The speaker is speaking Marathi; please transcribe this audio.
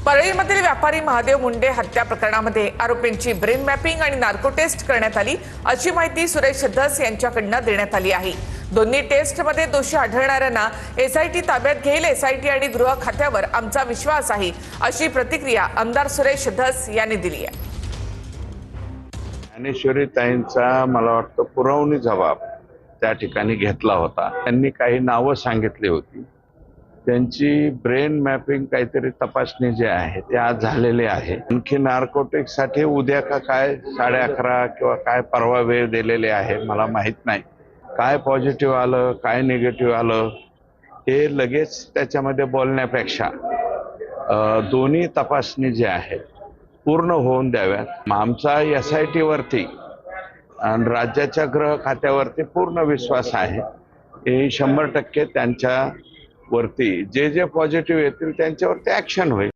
परळीमधील व्यापारी महादेव मुंडे हत्या प्रकरणामध्ये आरोपींची ब्रेन मॅपिंग आणि नार्को टेस्ट करण्यात आली अशी माहिती सुरेश धस यांच्याकडून देण्यात आली आहे। दोन्ही टेस्टमध्ये दोषी आढळणाऱ्यांना एसआयटी ताब्यात घेईल। एसआयटी आणि गृह खात्यावर आमचा विश्वास आहे अशी प्रतिक्रिया आमदार सुरेश धस यांनी दिली आहे। ज्ञानेश्वरी ताईंचा मला वाटतं पुरवणी जबाब त्या ठिकाणी घेतला होता। त्यांनी काही नावं सांगितली होती, त्यांची ब्रेन मॅपिंग काहीतरी तपासणी जे आहे ते आज झालेले आहे। आणखी नार्कोटिक्स साठी उद्या का काय 11:30 किंवा काय परवा वेळ दिलेले आहे, मला माहित नाही। काय पॉझिटिव्ह आलं काय निगेटिव्ह आलं हे लगेच त्याच्यामध्ये बोलण्यापेक्षा दोन्ही तपासणी जे आहे पूर्ण होऊन द्याव्यात। आमचा एसआयटी वरती आणि राज्याच्या गृह खात्यावरती पूर्ण विश्वास आहे। हे 100% त्यांच्या वरती जे पॉझिटिव्ह येतील त्यांच्यावरती ऍक्शन होईल।